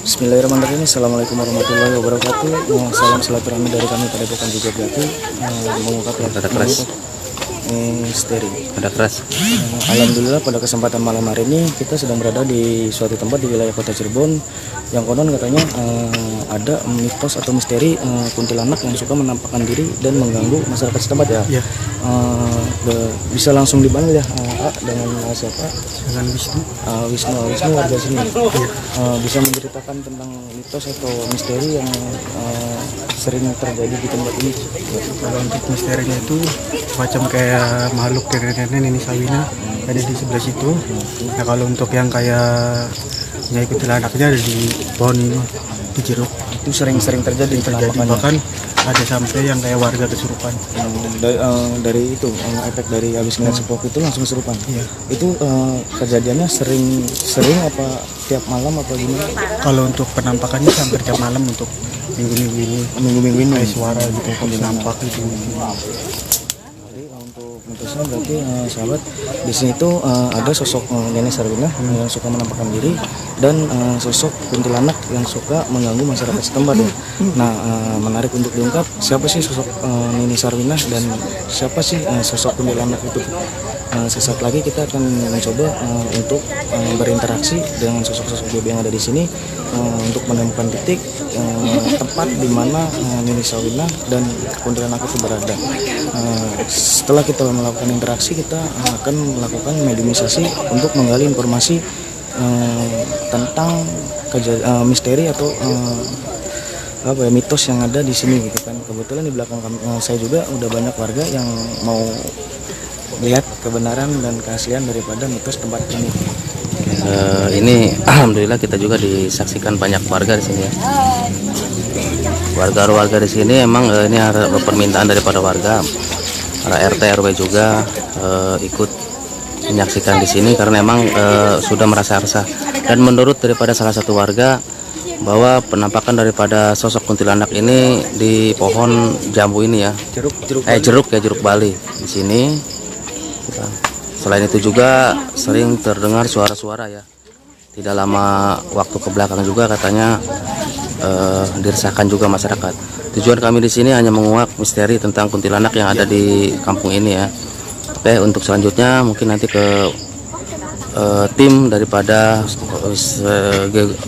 Bismillahirrahmanirrahim. Assalamualaikum warahmatullahi wabarakatuh. Salam silaturahmi dari kami Padepokan Jejerjati. Mengungkap ada keras misteri. ada keras. Alhamdulillah pada kesempatan malam hari ini kita sedang berada di suatu tempat di wilayah Kota Cirebon yang konon katanya ada mitos atau misteri kuntilanak yang suka menampakkan diri dan mengganggu masyarakat setempat ya. Bisa langsung dipanggil ya dengan siapa? Dengan Wisnu. Wisnu warga sini. Bisa menceritakan tentang mitos atau misteri yang sering terjadi di tempat ini. Kalau untuk misterinya itu macam kayak makhluk nenek-nenek ini Sawina ada di sebelah situ. Nah kalau untuk yang kayak nyai kuntilanaknya ada di pohon ini, di jeruk. Itu sering-sering terjadi Bahkan ada sampai yang kayak warga kesurupan. Dari itu efek dari habis ngeliat sepok itu langsung kesurupan. Iya. Itu kejadiannya sering apa tiap malam apa gimana? Kalau untuk penampakannya hampir tiap malam untuk minggu-minggu ini kayak suara gitu kalau nampak gitu. Jadi untuk mitosnya berarti sahabat di sini tuh ada sosok nenek Sarwina yang suka menampakkan diri dan sosok kuntilanak yang suka mengganggu masyarakat setempat ya. Nah menarik untuk diungkap siapa sih sosok Nini Sarwina dan siapa sih sosok kuntilanak itu. Sesaat lagi kita akan mencoba untuk berinteraksi dengan sosok-sosok baby yang ada di sini untuk menemukan titik tempat di mana Nini Sarwina dan kuntilanak itu berada. Setelah kita melakukan interaksi, kita akan melakukan mediumisasi untuk menggali informasi tentang misteri atau mitos yang ada di sini gitu kan. Kebetulan di belakang saya juga udah banyak warga yang mau lihat kebenaran dan keaslian daripada mitos tempat ini. Ini alhamdulillah kita juga disaksikan banyak warga di sini ya. Warga di sini emang ini ada permintaan daripada warga. Para RT RW juga ikut menyaksikan di sini karena emang sudah merasa resah. Dan menurut daripada salah satu warga bahwa penampakan daripada sosok kuntilanak ini di pohon jambu ini ya. Jeruk Bali di sini. Selain itu juga sering terdengar suara-suara ya. Tidak lama waktu ke belakang juga katanya diresahkan juga masyarakat. Tujuan kami di sini hanya menguak misteri tentang kuntilanak yang ada di kampung ini ya. Oke, untuk selanjutnya mungkin nanti ke tim daripada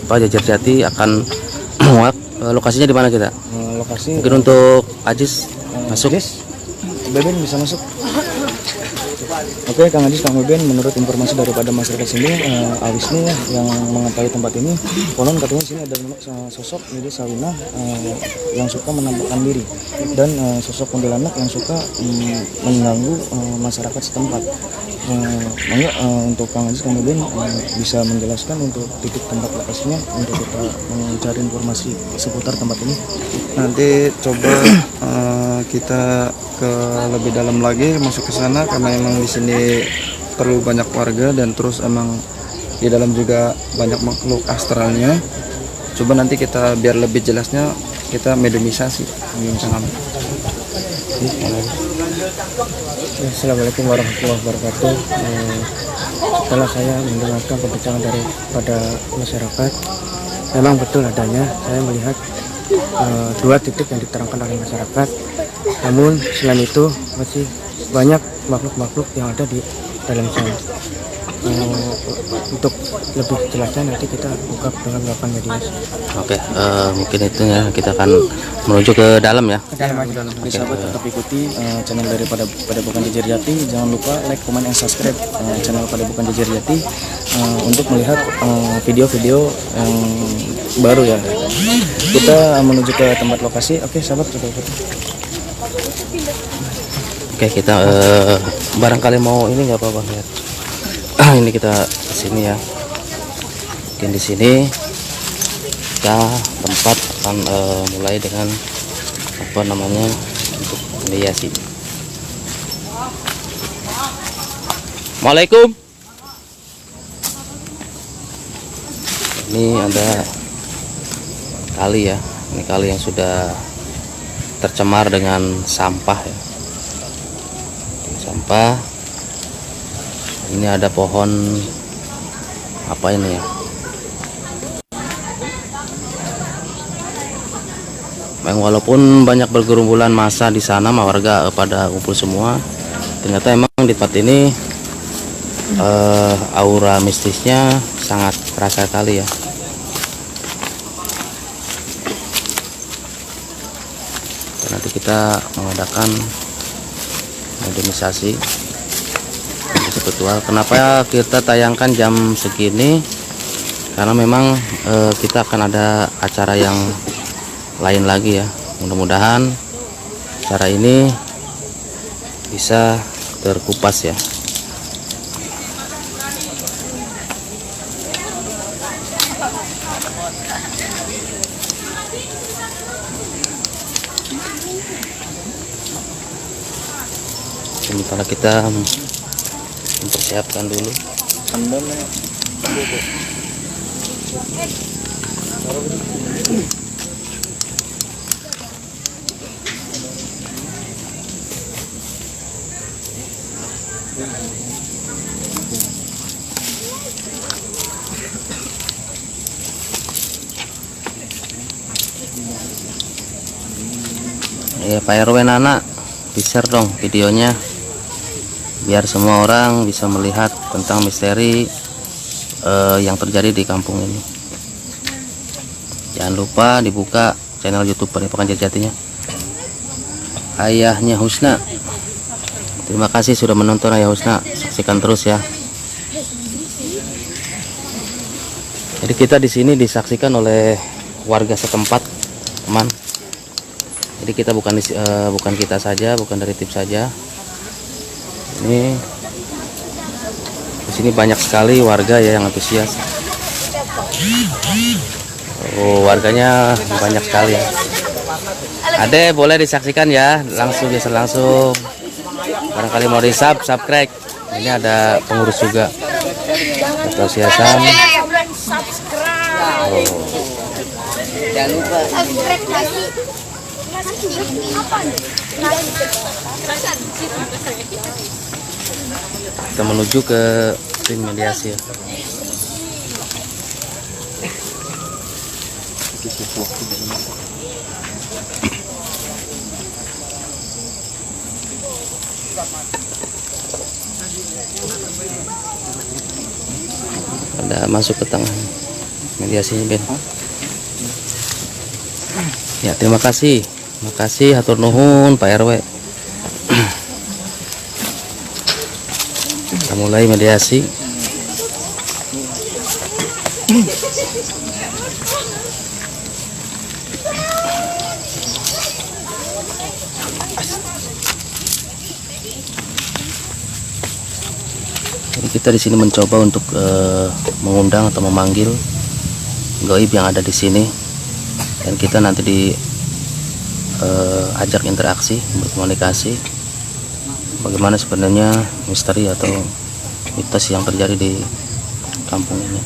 Jejerjati akan menguak. Lokasinya di mana kita? Lokasi mungkin untuk Ajis masuk. Beben bisa masuk. Oke, Kang Ajis, Kang Beben, menurut informasi daripada masyarakat sini, Wisnu yang mengetahui tempat ini, konon katanya sini ada sosok Nini Sarwina yang suka menampakkan diri dan sosok kuntilanak yang suka mengganggu masyarakat setempat. Untuk Kang Ajis, Kang Beben bisa menjelaskan untuk titik tempat lokasinya untuk kita mencari informasi seputar tempat ini. Nanti coba kita ke lebih dalam lagi masuk ke sana karena emang di sini perlu banyak warga dan terus emang di dalam juga banyak makhluk astralnya. Coba nanti kita biar lebih jelasnya kita mediumisasi. Assalamualaikum warahmatullahi wabarakatuh. Setelah saya mendengarkan perbincangan daripada masyarakat, memang betul adanya saya melihat dua titik yang diterangkan oleh masyarakat. Namun selain itu masih banyak makhluk-makhluk yang ada di dalam sana. Untuk lebih jelasnya nanti kita buka dengan melakukan mediasi. Oke, mungkin itu ya kita akan menuju ke dalam ya. Oke, sahabat tetap ikuti channel daripada Padepokan Jejerjati. Jangan lupa like, comment, and subscribe channel Padepokan Jejerjati untuk melihat video-video yang baru ya. Kita menuju ke tempat lokasi. Oke, sahabat tetap ikuti. Oke, kita barangkali mau ini nggak apa-apa lihat. Ini kita kesini ya. Mungkin di sini kita tempat akan mulai dengan apa namanya untuk mediasi. Assalamualaikum. Ini ada kali ya. Ini kali yang sudah tercemar dengan sampah ya. Sampah Ini ada pohon apa ini ya? Walaupun banyak bergerombolan massa di sana, warga pada kumpul semua, ternyata emang di tempat ini aura mistisnya sangat terasa kali ya. Dan nanti kita mengadakan modernisasi spiritual. Kenapa kita tayangkan jam segini? Karena memang kita akan ada acara yang lain lagi ya. Mudah-mudahan acara ini bisa terkupas ya. Sementara kita mempersiapkan dulu. Ya, Pak RW Nana, di-share dong videonya biar semua orang bisa melihat tentang misteri yang terjadi di kampung ini. Jangan lupa dibuka channel YouTube Padepokan Jatinya, Ayahnya Husna. Terima kasih sudah menonton Ayah Husna, saksikan terus ya. Jadi kita di sini disaksikan oleh warga setempat, teman. Jadi kita bukan kita saja, bukan dari tim saja. Ini di sini banyak sekali warga ya yang antusias. Oh, warganya banyak sekali ya. Ade boleh disaksikan ya, langsung biasa langsung. Barangkali mau subscribe. Ini ada pengurus juga. Antusiasan. Oh. Jangan lupa Kita menuju ke tim mediasi ya. Ada masuk ke tengah mediasinya Ben. Ya, terima kasih. Terima kasih hatur nuhun Pak RW. Kita mulai mediasi. Jadi kita di sini mencoba untuk mengundang atau memanggil gaib yang ada di sini, dan kita nanti ajak interaksi, berkomunikasi bagaimana sebenarnya misteri atau mitos yang terjadi di kampung ini.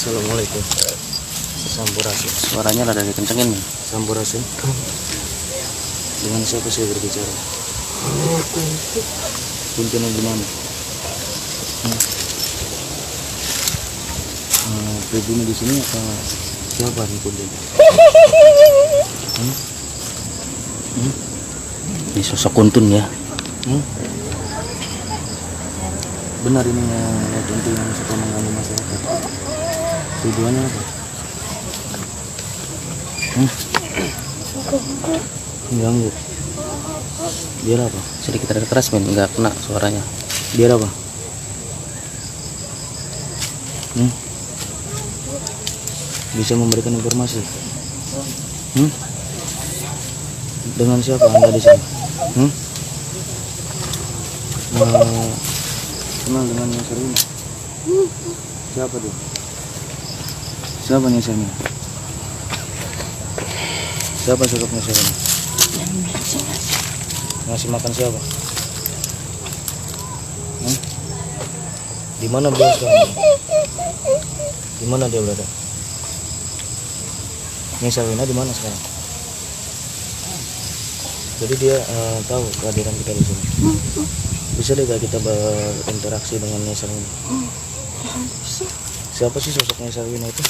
Assalamualaikum. Sampurasun. Suaranya rada dikencengin. Sampurasun. Dengan siapa saya berbicara? Pimpinan di mana? Pribumi di sini apa siapa nih pimpinan? Ini sosok kuntun ya. Benar ini untuk yang suka mengganggu masyarakat. Tujuannya apa? Mengganggu. Biar apa? Sedikit ada keras men, nggak kena suaranya. Biar apa? Bisa memberikan informasi. Dengan siapa Anda di sini? kenal dengan Nyai Sarwina? Siapa dia? Siapa Nyai Sarwina? Siapa sosok Nyai Sarwina? Ngasih makan siapa? Di mana beliau sekarang? Di mana dia berada? Nyai Sarwina di mana sekarang? Jadi dia tahu kehadiran kita di sini. Bisa deh kita berinteraksi dengan Nyai Sarwina. Siapa sih sosok Nyai Sarwina itu?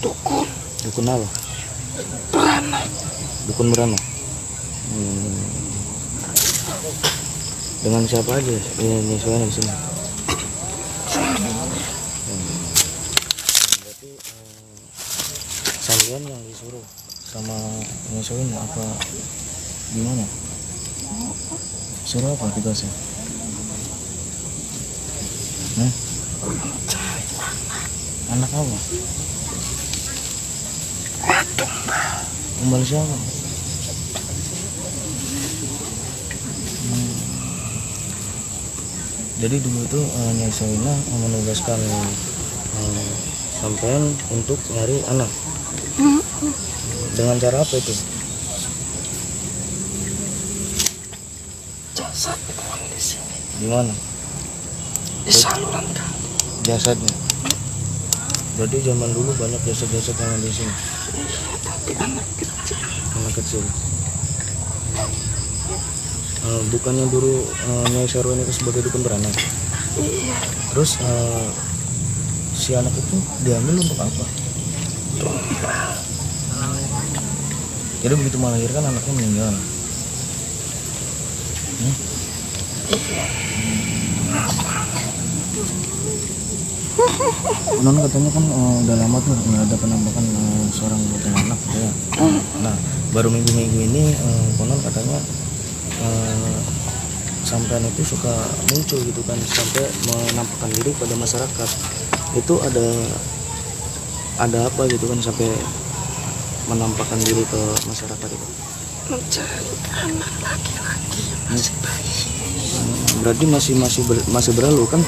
Dukun Dukun apa? beranak. Dukun beranak. Dengan siapa aja Nyai Sarwina di sini? Berarti kalian yang disuruh sama Nyai Sarwina apa gimana? Suruh apa tugasnya? Anak apa? Kembali siapa? Jadi dulu itu Nyai Sarwina menugaskan sampean untuk nyari anak. Dengan cara apa itu? Jasad di sini, Di mana? di saluran kali. Jasadnya. Berarti zaman dulu banyak jasad-jasad yang ada di sini. Tapi anak kecil. Anak kecil. Bukannya dulu Nyai Sarwina itu sebagai dukun beranak. Iya, Terus si anak itu diambil untuk apa? Jadi begitu melahirkan anaknya meninggal. Non katanya kan udah lama tuh nggak ada penampakan seorang anak gitu ya. Nah baru minggu-minggu ini konon katanya sampean itu suka muncul gitu kan sampai menampakkan diri pada masyarakat. Itu ada apa gitu kan sampai menampakkan diri ke masyarakat itu? mencari anak laki-laki yang masih bayi. Berarti masih berlalu kan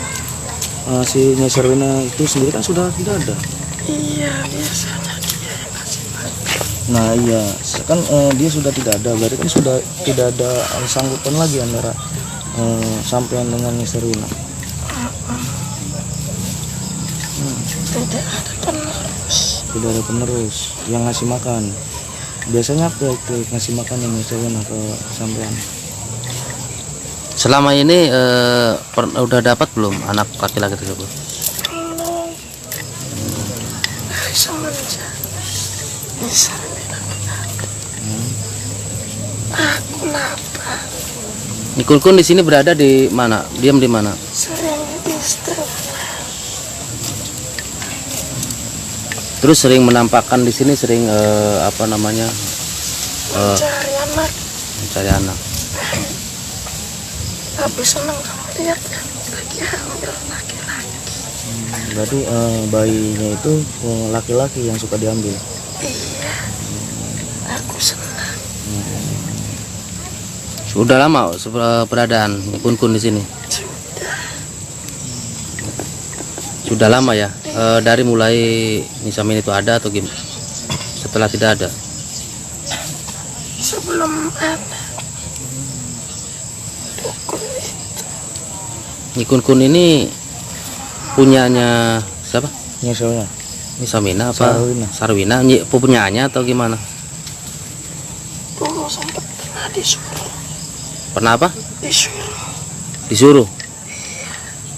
si Nyai Sarwina itu sendiri kan sudah tidak ada. Iya, biasanya dia yang kasih makan. Nah iya kan dia sudah tidak ada, berarti kan sudah tidak ada sanggupan lagi antara sampean dengan Nyai Sarwina. Tidak ada penerus. Tidak ada penerus yang ngasih makan. Biasanya apa itu ngasih makan yang Nyai Sarwina ke sampean? Selama ini udah dapat belum anak laki-laki tersebut? Belum. Dari semenjak bisa bilang aku lapar, Nikun di sini berada di mana? Diam di mana? sering istighfar. Terus sering menampakkan di sini sering apa namanya? Mencari anak. Mencari anak. Tapi senang kalau lihat kan lagi hamil laki-laki. Berarti bayinya itu laki-laki yang suka diambil. Iya, aku senang. Sudah lama beradaan Nikun di sini. Sudah lama ya. Dari mulai Nisamin itu ada atau gimana? Setelah tidak ada. Sebelum ada dukun itu, Nikun ini punyanya siapa? Nyai Sarwina. Nisamina apa? Sarwina. Sarwina. Punyanya atau gimana? dulu sempat pernah disuruh. Pernah apa? Disuruh. Disuruh.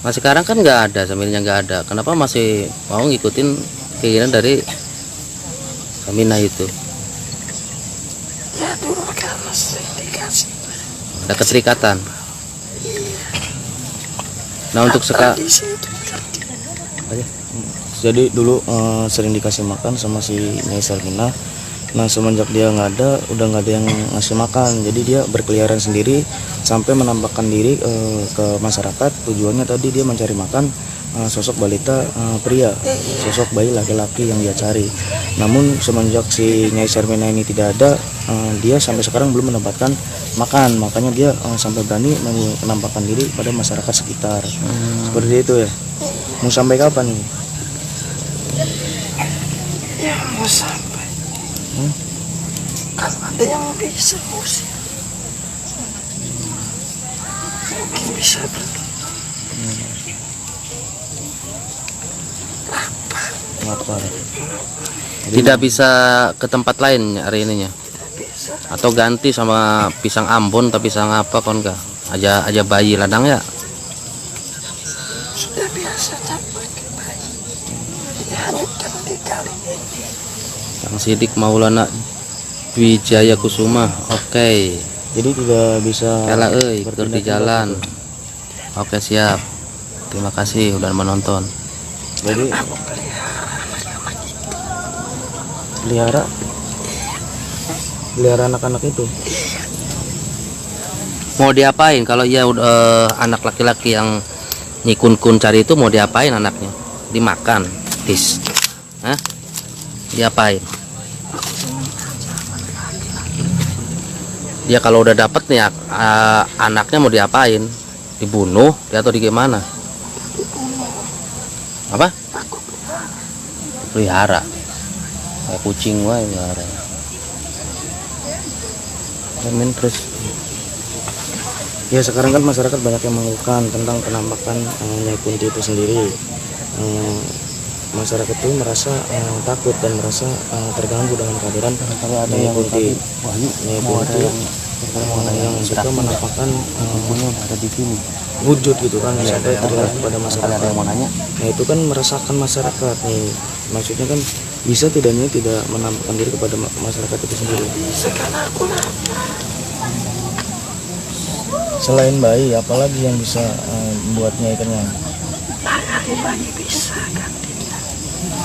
Nah sekarang kan nggak ada, Saminanya nggak ada. Kenapa masih mau ngikutin keinginan dari Samina itu? Ya dulu karena sering dikasih. Ada keterikatan. Nah untuk sekarang Di situ Jadi dulu sering dikasih makan sama si Nyai Sarwina. Nah semenjak dia nggak ada, udah nggak ada yang ngasih makan, jadi dia berkeliaran sendiri sampai menampakkan diri ke masyarakat. Tujuannya tadi dia mencari makan sosok balita pria, sosok bayi laki-laki yang dia cari. Namun semenjak si Nyai Shermina ini tidak ada, dia sampai sekarang belum mendapatkan makan, makanya dia sampai berani menampakkan diri pada masyarakat sekitar. Seperti itu ya. Mau sampai kapan nih? Ya mau sampai kalau ada yang bisa usir, mungkin bisa Lapar. Tidak bisa ke tempat lain hari ininya, atau ganti sama pisang Ambon atau pisang apa kon kah? Aja bayi ladang ya. sudah biasa dapat bayi. Dihanyutkan di kali ini. Kang Sidik Maulana Wijaya Kusuma. Oke. Jadi tidak bisa Ela tur di jalan. Oke, siap. Terima kasih udah menonton. Jadi pelihara anak-anak itu. Mau diapain kalau ia anak laki-laki yang Nyikun cari itu, mau diapain anaknya? Dimakan, tis. Hah? Diapain? Dia kalau udah dapet nih anaknya mau diapain? Dibunuh atau di gimana? Apa? Pelihara. Kayak kucing wae pelihara. Amin. Terus ya sekarang kan masyarakat banyak yang mengeluhkan tentang penampakan Nyai Kunti itu sendiri. Masyarakat itu merasa takut dan merasa terganggu dengan kehadiran Nyai Kunti. Nyai Kunti yang suka menampakkan wujud gitu kan, sampai terlihat kepada masyarakat. Nah itu kan meresahkan masyarakat nih. Maksudnya kan bisa tidaknya tidak menampakkan diri kepada masyarakat itu sendiri. Sekarang aku lapar. Selain bayi, apalagi yang bisa membuatnya kenyang? Hari bayi bisa kan?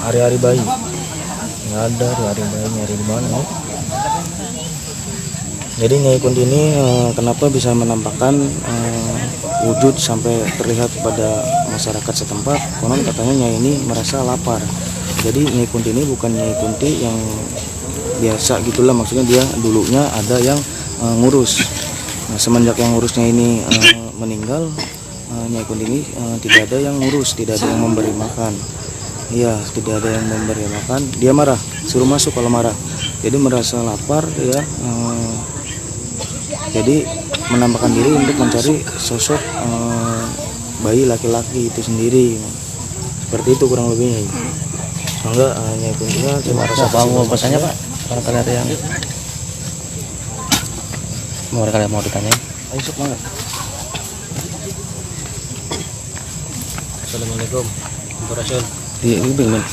Hari-hari bayi? Nggak ada hari-hari bayi, nyari di mana ya? Jadi Nyai Kunti ini kenapa bisa menampakkan wujud sampai terlihat pada masyarakat setempat? Konon katanya Nyai ini merasa lapar. Jadi Nyai Kunti ini bukan Nyai Kunti yang biasa gitulah, maksudnya dia dulunya ada yang ngurus. Nah, semenjak yang ngurusnya ini meninggal, Nyai Kunti ini tidak ada yang ngurus, tidak ada yang memberi makan. Iya, tidak ada yang memberi makan. Dia marah, suruh masuk kalau marah. Jadi merasa lapar, ya. Jadi menampakkan diri untuk mencari sosok bayi laki-laki itu sendiri. Seperti itu kurang lebihnya. Enggak, Nyai Kunti cuma rasa Mau bertanya Pak? Kalau kalian ada yang mau ditanya? Ayo sok banget. Assalamualaikum. Rasul. Di bingung.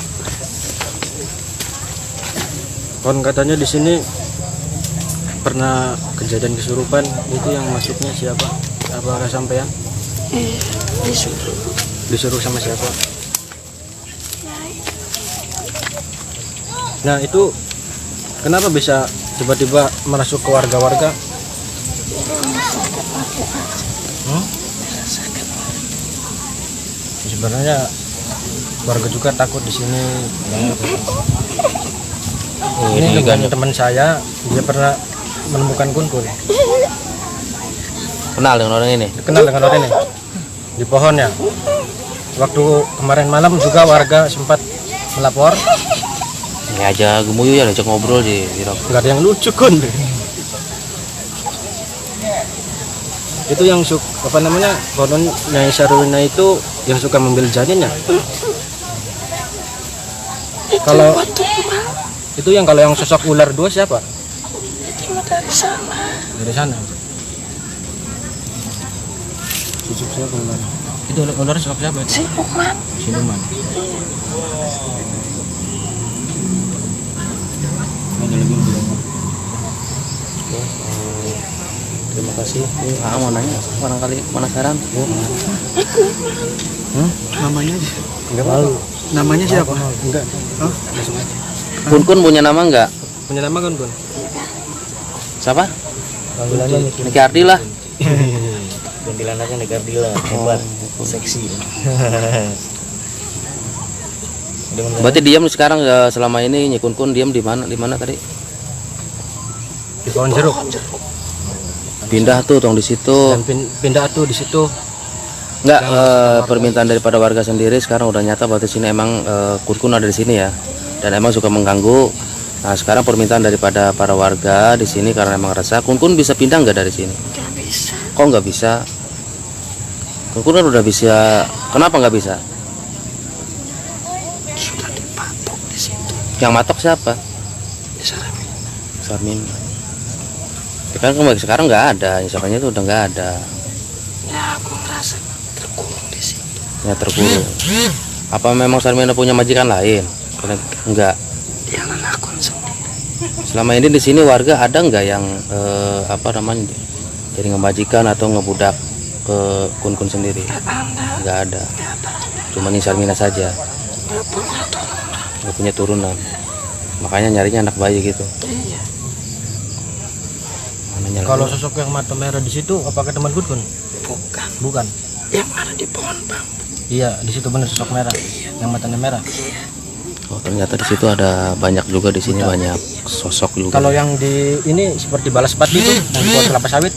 Kon katanya di sini pernah kejadian kesurupan, itu yang masuknya siapa? Apakah sampean? Disuruh. Disuruh sama siapa? Nyai. Nah itu kenapa bisa tiba-tiba merasuk ke warga-warga? Sebenarnya warga juga takut di sini. Ini teman saya, dia pernah menemukan kun-kun. Kenal dengan orang ini? Kenal dengan orang ini di pohon ya. Waktu kemarin malam juga warga sempat melapor. Ini aja gemuyu ya, ajak ngobrol di Nggak ada yang lucu kun. Itu yang apa namanya, konon Nyai Shermina itu yang suka mengambil janinnya. Kalau itu kalau yang sosok ular dua siapa? Itu dari sana. Dari sana. Sosok siapa ular? Itu ular sosok siapa? Siluman. Siluman. Ada lagi yang bilang. Terima kasih. mau nanya, barangkali penasaran. Namanya aja. Enggak malu. Namanya siapa? Enggak. Oh, langsung aja. Kun punya nama enggak? Punya nama kan, Gun? Siapa? Panggilannya Niki Ardila. kuntilanaknya Niki Ardila, hebat, seksi. Berarti diam sekarang selama ini Nyi Kun diam di mana? Di mana tadi? Di pohon jeruk. Pindah tuh tong di situ. Dan pindah tuh di situ. Enggak, permintaan daripada warga sendiri sekarang udah nyata berarti sini emang Kun ada di sini ya. Dan emang suka mengganggu. Nah, sekarang permintaan daripada para warga di sini karena emang resah, Kun bisa pindah nggak dari sini? Nggak bisa. Kok nggak bisa? Kun kan udah bisa. Kenapa nggak bisa? Sudah dipatok di situ. Yang matok siapa? Sarmin. Sarmin. Ya kan sekarang nggak ada, misalnya itu udah nggak ada. Ya aku ngerasa terkurung di situ. Ya terkurung. Apa memang Sarmin punya majikan lain? Enggak. Dia menakun sendiri. Selama ini di sini warga ada nggak yang apa namanya jadi ngemajikan atau ngebudak ke Kun sendiri? Nggak ada. Cuma Nyi Sarmina saja. Nggak punya turunan. Makanya nyarinya anak bayi gitu. Iya. Kalau sosok yang mata merah di situ apakah teman Kun? Bukan. Bukan. Yang ada di pohon bambu. Iya, di situ benar sosok merah. Yang matanya merah. Oh, ternyata di situ ada banyak juga di sini banyak sosok juga. Kalau yang di ini seperti balas pati itu, yang buat kelapa sawit.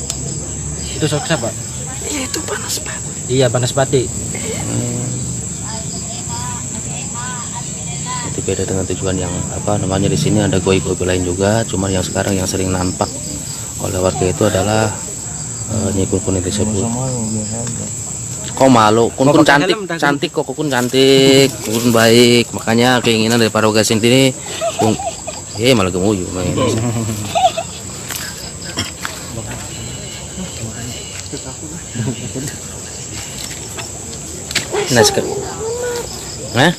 Itu sosok siapa? Iya itu panas banget. Iya, panas pati. Itu beda dengan tujuan yang apa namanya di sini ada goib-goib lain juga. Cuman yang sekarang yang sering nampak oleh warga itu adalah Nyi Kun itu tersebut. Kok malu? Kun cantik kok, Kun cantik, Kun baik. Makanya keinginan dari para warga sini Kun malah gemuyu main. Nah, sekarang. Mana?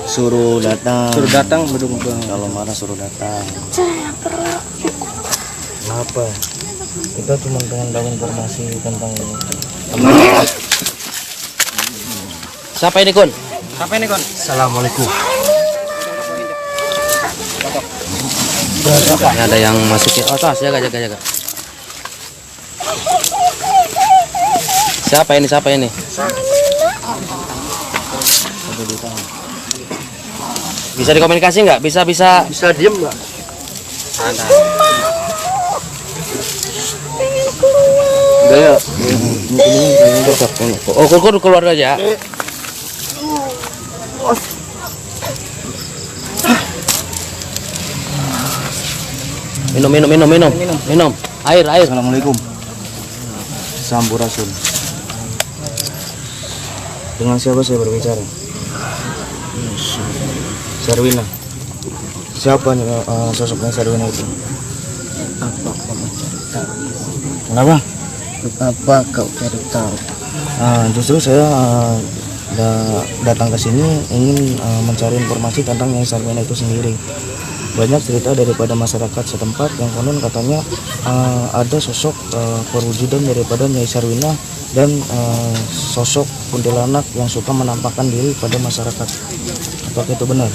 Suruh datang. Suruh datang bedung. Kalau marah suruh datang. Saya perlu. Kenapa? Kita cuma pengen tahu informasi tentang Siapa ini, Kun? Siapa ini, Kon? Assalamualaikum. Ini ada yang masukin. Oh, tas, jaga. Siapa ini? Bisa dikomunikasi nggak? Bisa. Bisa diem nggak? Gaya. Oh, Kun keluar aja. Minum. Air. Assalamualaikum. Sampurasun. Dengan siapa saya berbicara? Sarwina. Siapa sosoknya Sarwina itu? Kenapa? Apa kau cari tahu? Justru saya datang ke sini ingin mencari informasi tentang Nyai Sarwina itu sendiri. Banyak cerita daripada masyarakat setempat yang konon katanya ada sosok perwujudan daripada Nyai Sarwina dan sosok kuntilanak yang suka menampakkan diri pada masyarakat. Apakah itu benar?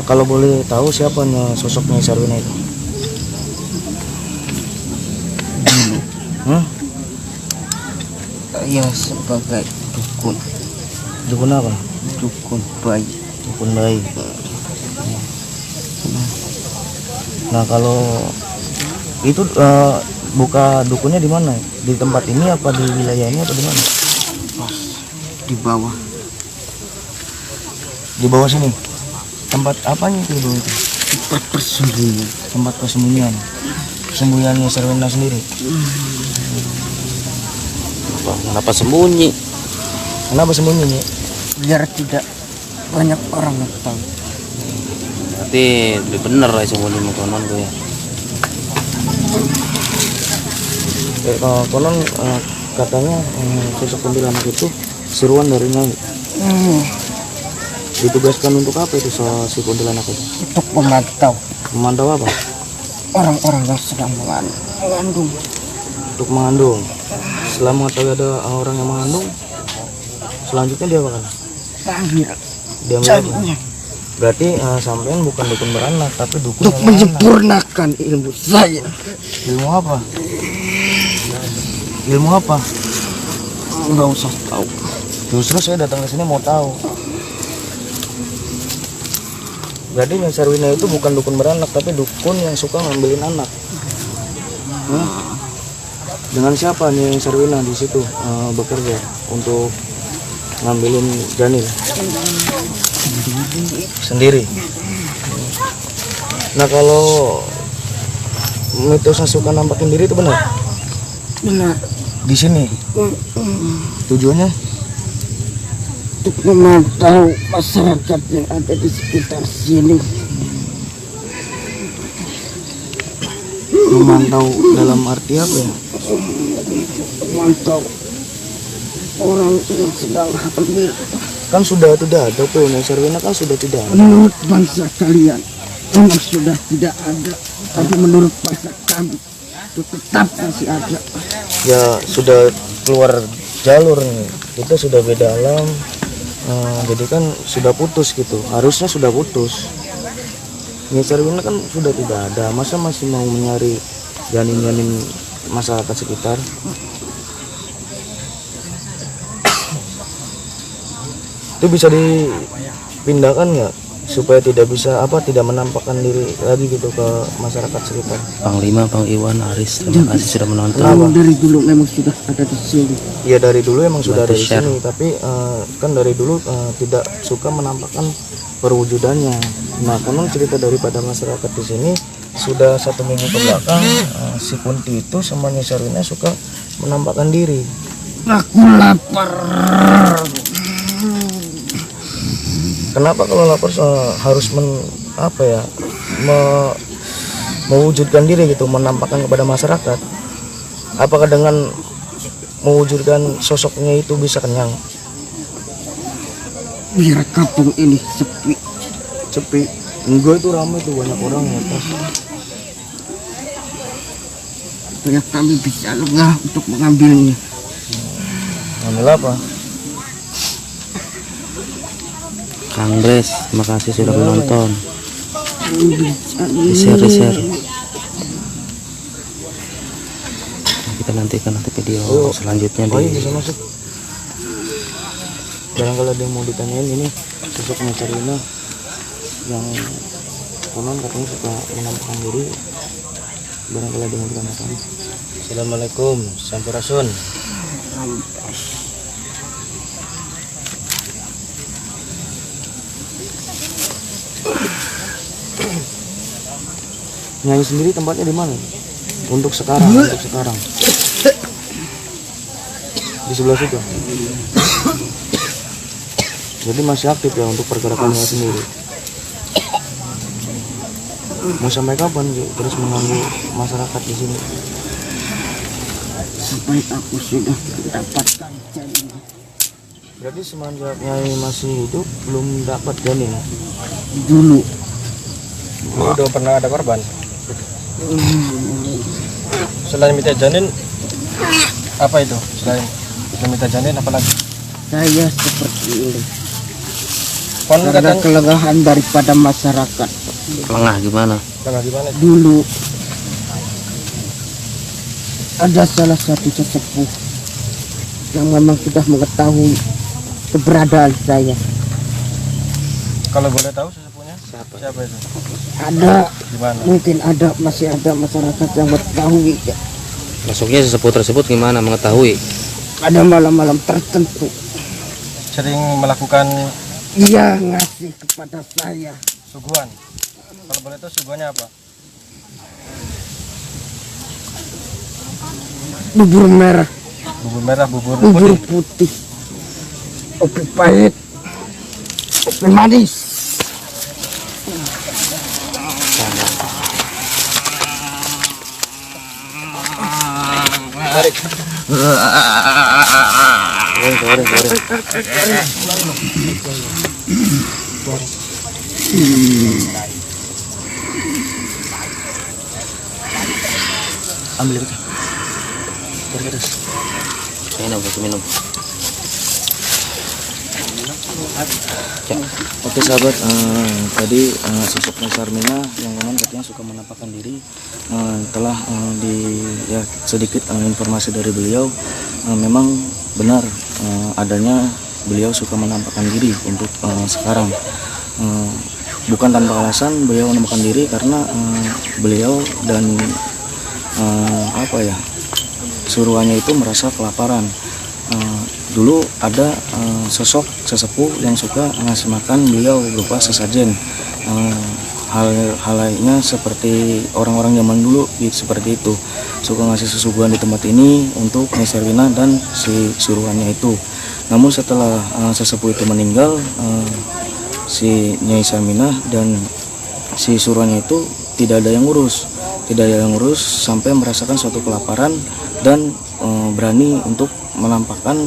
Kalau boleh tahu siapa sosok Nyai Sarwina itu? Ya sebagai dukun. Dukun apa? Dukun bayi. Dukun bayi. Nah kalau itu buka dukunnya di mana? Di tempat ini apa di wilayah ini atau di mana? Di bawah. Di bawah sini. Tempat apanya itu di bawah itu? Tempat persembunyian. Tempat persembunyian. Persembunyiannya Sarwina sendiri. Kenapa sembunyi? Kenapa sembunyi? Biar tidak banyak orang yang tahu. Berarti bener lah sembunyi konon gue ya. Konon katanya sosok kuntilanak itu seruan dari Nyai. Ditugaskan untuk apa itu si kuntilanak itu? Untuk memantau Memantau apa? orang-orang yang sedang mengandung. Untuk mengandung. Setelah mengetahui ada orang yang mengandung, selanjutnya dia apa kan? Panggil Dia jadinya. Berarti sampean bukan dukun beranak tapi dukun Untuk yang beranak. menyempurnakan ilmu saya. Ilmu apa? Ilmu apa? Nggak usah tahu. Justru saya datang ke sini mau tahu. Berarti Nyai Sarwina itu bukan dukun beranak tapi dukun yang suka ngambilin anak. Hah? Dengan siapa Nyai Sarwina di situ bekerja untuk ngambilin janin? Sendiri. Nah kalau mitosnya suka nampakin diri itu benar? Benar. Di sini tujuannya Untuk memantau masyarakat yang ada di sekitar sini. memantau dalam arti apa ya? Memantau orang yang sedang hamil. Kan sudah tidak ada tuh Nyai Sarwina, kan sudah tidak ada. Menurut bangsa kalian memang sudah tidak ada, tapi menurut bangsa kami itu tetap masih ada. Ya sudah keluar jalur nih, kita sudah beda alam. Jadi kan sudah putus gitu, harusnya sudah putus. Nyai Sarwina kan sudah tidak ada, masa masih mau mencari janin-janin masyarakat sekitar? Itu bisa dipindahkan nggak supaya tidak bisa tidak menampakkan diri lagi gitu ke masyarakat sekitar? Panglima, Bang Iwan, Aris, terima kasih sudah menonton. Kenapa? Dari dulu memang sudah ada di sini. Ya dari dulu emang sudah ada Bantu di share. sini, tapi kan dari dulu tidak suka menampakkan perwujudannya. Nah, konon cerita daripada masyarakat di sini sudah 1 minggu ke belakang si Kunti itu sama Nyai Sarwina suka menampakkan diri. Aku lapar. Kenapa kalau lapar harus mewujudkan diri gitu, menampakkan kepada masyarakat? Apakah dengan mewujudkan sosoknya itu bisa kenyang? Biar kampung ini sepi. Sepi. Enggak, itu ramai tuh, banyak orang di atas. Biar kami bisa lengah untuk mengambilnya. Ambil apa? Kang Bres, terima kasih sudah menonton. Di-share. Kita nantikan nanti video selanjutnya Oh iya, di bisa masuk. Barangkali ada yang mau ditanyain, ini sosok Nyai Sarwina yang konon katanya suka menampakkan diri. Barangkali ada yang mau ditanyakan. Assalamualaikum, Sampurasun. Nyai sendiri tempatnya di mana? Untuk sekarang. Di sebelah situ. Jadi masih aktif ya untuk pergerakannya sendiri. Mau sampai kapan Ki, terus mengganggu masyarakat di sini? Sampai aku sudah mendapatkan janin. Berarti semenjak Nyai masih hidup belum dapat janin. Dulu Udah pernah ada korban? Selain minta janin, apa itu? Selain minta janin, apa lagi? saya seperti ini. Kon Karena kadang kelengahan daripada masyarakat. lengah gimana? gimana? Dulu ada salah satu sesepuh yang memang sudah mengetahui keberadaan saya. Kalau boleh tahu sesepuhnya? Siapa itu? Ada, Di mana? mungkin masih ada masyarakat yang mengetahui. Masuknya sesepuh tersebut gimana mengetahui? Ada malam-malam tertentu Sering melakukan ia ngasih kepada saya suguhan. Kalau boleh tahu suguhannya apa? bubur merah, Bubur merah, bubur bubur putih. putih, kopi pahit, kopi manis. Ambil itu. Terus. Minum. Oke sahabat, tadi sosok Nyai Sarmina yang memang katanya suka menampakkan diri telah ya sedikit informasi dari beliau, memang benar adanya beliau suka menampakkan diri untuk sekarang. Bukan tanpa alasan beliau menampakkan diri karena beliau dan suruhannya itu merasa kelaparan. Dulu ada sosok sesepuh yang suka ngasih makan beliau berupa sesajen. Hal lainnya seperti orang-orang zaman dulu seperti itu, suka ngasih sesuguhan di tempat ini untuk Nyai Sarmina dan si suruhannya itu. Namun setelah sesepuh itu meninggal, si Nyai Sarmina dan si suruhannya itu tidak ada yang ngurus sampai merasakan suatu kelaparan dan berani untuk menampakkan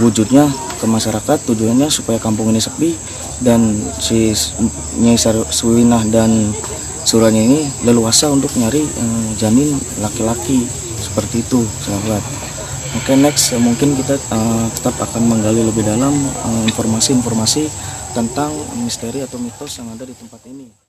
wujudnya ke masyarakat. Tujuannya supaya kampung ini sepi dan si Nyai Sarmina dan suruhannya ini leluasa untuk nyari janin laki-laki, seperti itu sahabat. Oke, next mungkin kita tetap akan menggali lebih dalam informasi-informasi tentang misteri atau mitos yang ada di tempat ini.